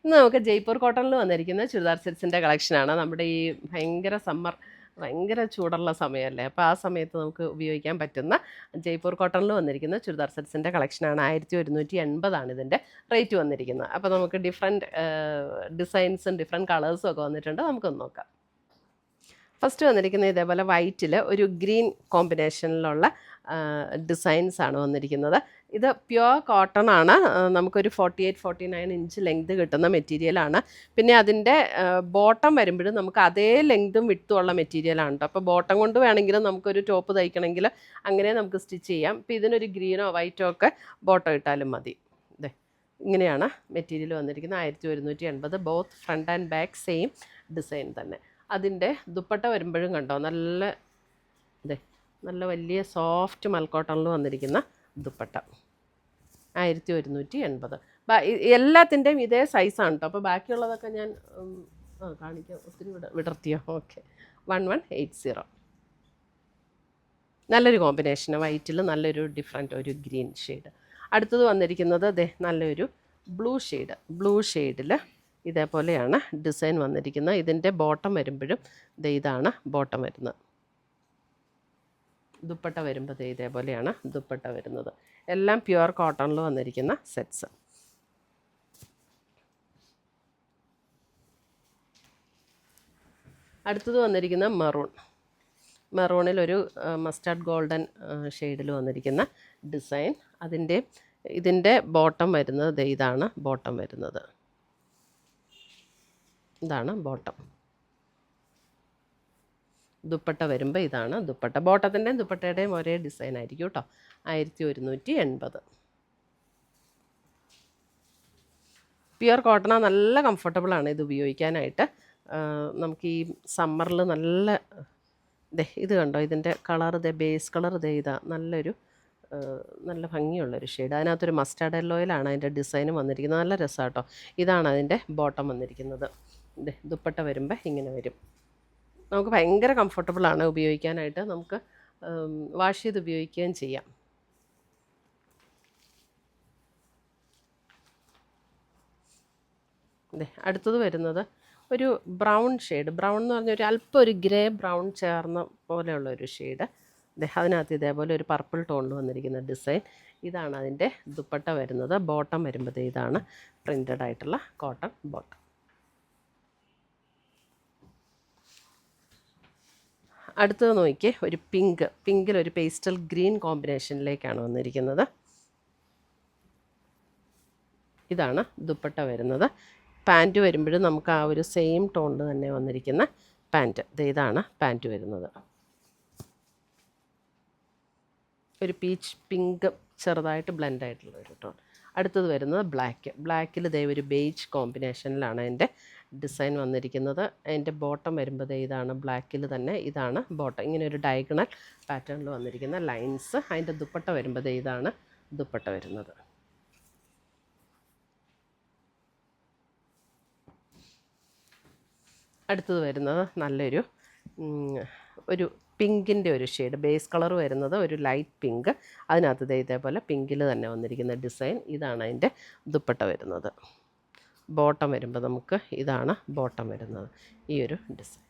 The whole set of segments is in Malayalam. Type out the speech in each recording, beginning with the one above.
ഇന്ന് നമുക്ക് ജയ്പൂർ കോട്ടണിൽ വന്നിരിക്കുന്ന ചുരിദാർ സെറ്റ്സിൻ്റെ കളക്ഷനാണ്. നമ്മുടെ ഈ ഭയങ്കര ചൂടുള്ള സമയമല്ലേ, അപ്പോൾ ആ സമയത്ത് നമുക്ക് ഉപയോഗിക്കാൻ പറ്റുന്ന ജയ്പൂർ കോട്ടണിൽ വന്നിരിക്കുന്ന ചുരിദാർ സെറ്റ്സിൻ്റെ കളക്ഷനാണ്. 1180 ഇതിൻ്റെ റേറ്റ് വന്നിരിക്കുന്നത്. അപ്പോൾ നമുക്ക് ഡിഫറെൻറ്റ് ഡിസൈൻസും ഡിഫറെൻറ്റ് കളേഴ്സും ഒക്കെ വന്നിട്ടുണ്ട്. നമുക്കൊന്ന് നോക്കാം. ഫസ്റ്റ് വന്നിരിക്കുന്നത് ഇതേപോലെ വൈറ്റിൽ ഒരു ഗ്രീൻ കോമ്പിനേഷനിലുള്ള ഡിസൈൻസാണ് വന്നിരിക്കുന്നത്. ഇത് പ്യുവർ കോട്ടൺ ആണ്. നമുക്കൊരു 48-49 ഇഞ്ച് ലെങ്ത് കിട്ടുന്ന മെറ്റീരിയലാണ്. പിന്നെ അതിൻ്റെ ബോട്ടം വരുമ്പോഴും നമുക്ക് അതേ ലെങ്തും വിട്ടും ഉള്ള മെറ്റീരിയലാണ് കേട്ടോ. അപ്പോൾ ബോട്ടം കൊണ്ട് വേണമെങ്കിലും നമുക്കൊരു ടോപ്പ് തയ്ക്കണമെങ്കിൽ അങ്ങനെ നമുക്ക് സ്റ്റിച്ച് ചെയ്യാം. ഇപ്പോൾ ഇതിനൊരു ഗ്രീനോ വൈറ്റോ ഒക്കെ ബോട്ടം ഇട്ടാലും മതി. ഇതേ ഇങ്ങനെയാണ് മെറ്റീരിയൽ വന്നിരിക്കുന്നത്. 1180. Both front and back same design തന്നെ. അതിൻ്റെ ദുപ്പട്ട വരുമ്പോഴും കണ്ടോ, നല്ല വലിയ സോഫ്റ്റ് മൽക്കോട്ടണിൽ വന്നിരിക്കുന്ന ദുപ്പട്ട 1180. എല്ലാത്തിൻ്റെയും ഇതേ സൈസാണ് കേട്ടോ. അപ്പോൾ ബാക്കിയുള്ളതൊക്കെ ഞാൻ കാണിക്കാം. ഒത്തിരി വിടർത്തിയോ? ഓക്കെ. 1180. നല്ലൊരു കോമ്പിനേഷൻ, വൈറ്റിൽ നല്ലൊരു ഡിഫറെൻറ്റ് ഒരു ഗ്രീൻ ഷെയ്ഡ്. അടുത്തത് വന്നിരിക്കുന്നത് നല്ലൊരു ബ്ലൂ ഷെയ്ഡിൽ ഇതേപോലെയാണ് ഡിസൈൻ വന്നിരിക്കുന്നത്. ഇതിൻ്റെ ബോട്ടം വരുമ്പോഴും ഇതാണ് ബോട്ടം വരുന്നത്. ദുപ്പട്ട വരുമ്പോൾ ഇതേപോലെയാണ് ദുപ്പട്ട വരുന്നത്. എല്ലാം പ്യുവർ കോട്ടണിൽ വന്നിരിക്കുന്ന സെറ്റ്സ്. അടുത്തത് വന്നിരിക്കുന്ന മെറൂണിൽ ഒരു മസ്റ്റാർഡ് ഗോൾഡൻ ഷെയ്ഡിൽ വന്നിരിക്കുന്ന ഡിസൈൻ. ഇതിൻ്റെ ബോട്ടം വരുന്നത് ഇതാണ് ബോട്ടം വരുന്നത്. ഇതാണ് ബോട്ടം. ദുപ്പട്ട വരുമ്പോൾ ഇതാണ് ദുപ്പട്ട. ബോട്ടത്തിൻ്റെയും ദുപ്പട്ടയുടെയും ഒരേ ഡിസൈൻ ആയിരിക്കും കേട്ടോ. 1180. പ്യുവർ കോട്ടണ, നല്ല കംഫർട്ടബിളാണ് ഇത് ഉപയോഗിക്കാനായിട്ട്. നമുക്ക് ഈ സമ്മറിൽ ഇത് കണ്ടോ, ഇതിൻ്റെ കളർ ബേസ് കളർ നല്ല ഭംഗിയുള്ളൊരു ഷെയ്ഡ്. അതിനകത്തൊരു മസ്റ്റാർഡ് യെല്ലോയിലാണ് അതിൻ്റെ ഡിസൈനും വന്നിരിക്കുന്നത്. നല്ല രസമാണ് കേട്ടോ. ഇതാണ് അതിൻ്റെ ബോട്ടം വന്നിരിക്കുന്നത്. ദുപ്പട്ട വരുമ്പോൾ ഇങ്ങനെ വരും. നമുക്ക് ഭയങ്കര കംഫർട്ടബിളാണ് ഉപയോഗിക്കാനായിട്ട്. നമുക്ക് വാഷ് ചെയ്ത് ഉപയോഗിക്കുകയും ചെയ്യാം. അടുത്തത് വരുന്നത് ഒരു ബ്രൗൺ ഷെയ്ഡ്. ബ്രൗൺ എന്ന് പറഞ്ഞാൽ അല്പം ഒരു ഗ്രേ ബ്രൗൺ ചേർന്ന പോലെയുള്ള ഒരു ഷെയ്ഡ്. അതിനകത്ത് ഇതേപോലെ ഒരു പർപ്പിൾ ടോണിൽ വന്നിരിക്കുന്ന ഡിസൈൻ. ഇതാണ് അതിൻ്റെ ദുപ്പട്ട വരുന്നത്. ബോട്ടം വരുമ്പോൾ ഇതാണ് പ്രിൻ്റഡ് ആയിട്ടുള്ള കോട്ടൺ ബോട്ടം. അടുത്തത് നോക്കിയേ, ഒരു പിങ്കിലൊരു പേസ്റ്റൽ ഗ്രീൻ കോമ്പിനേഷനിലേക്കാണ് വന്നിരിക്കുന്നത്. ഇതാണ് ദുപ്പട്ട വരുന്നത്. പാൻറ്റ് വരുമ്പോഴും നമുക്ക് ആ ഒരു സെയിം ടോണിൽ തന്നെ വന്നിരിക്കുന്ന പാൻറ്റ്. ഇതാണ് പാൻറ്റ് വരുന്നത്. ഒരു പീച്ച് പിങ്ക് ചെറുതായിട്ട് ബ്ലെൻഡ് ആയിട്ടുള്ള ഒരു ടോൺ. അടുത്തത് വരുന്നത് ബ്ലാക്കിൽ ഒരു ബേജ് കോമ്പിനേഷനിലാണ് അതിൻ്റെ ഡിസൈൻ വന്നിരിക്കുന്നത്. അതിൻ്റെ ബോട്ടം വരുമ്പോൾ ഇതാണ് ബ്ലാക്കിൽ തന്നെ. ഇതാണ് ബോട്ടം. ഇങ്ങനെ ഒരു ഡയഗണൽ പാറ്റേണിൽ വന്നിരിക്കുന്ന ലൈൻസ്. അതിൻ്റെ ദുപ്പട്ട വരുമ്പോൾ ഇതാണ് ദുപ്പട്ട വരുന്നത്. അടുത്തത് വരുന്നത് നല്ലൊരു പിങ്കിൻ്റെ ഒരു ഷെയ്ഡ്. ബേസ് കളർ വരുന്നത് ഒരു ലൈറ്റ് പിങ്ക്. അതിനകത്ത് ഇതേപോലെ പിങ്കിൽ തന്നെ വന്നിരിക്കുന്ന ഡിസൈൻ. ഇതാണ് അതിൻ്റെ ദുപ്പട്ട വരുന്നത്. ബോട്ടം വരുമ്പോൾ നമുക്ക് ഇതാണ് ബോട്ടം വരുന്നത്. ഈ ഒരു ഡിസൈൻ.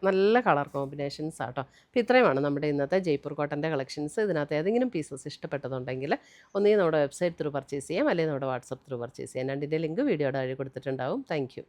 നല്ല കളർ കോമ്പിനേഷൻസ് ആട്ടോ. അപ്പോൾ ഇത്രയുമാണ് നമ്മുടെ ഇന്നത്തെ ജയ്പൂർ കോട്ടൻ്റെ കളക്ഷൻസ്. ഇതിനകത്ത് ഏതെങ്കിലും പീസസ് ഇഷ്ടപ്പെട്ടതുണ്ടെങ്കിൽ ഒന്നുകിൽ നമ്മുടെ വെബ്സൈറ്റ് ത്രൂ പർച്ചേസ് ചെയ്യാം, അല്ലെങ്കിൽ നമ്മുടെ വാട്സപ്പ് ത്രൂ പർച്ചേസ് ചെയ്യാം. രണ്ടിൻ്റെ ലിങ്ക് വീഡിയോയുടെ താഴെ കൊടുത്തിട്ടുണ്ടാവും. താങ്ക്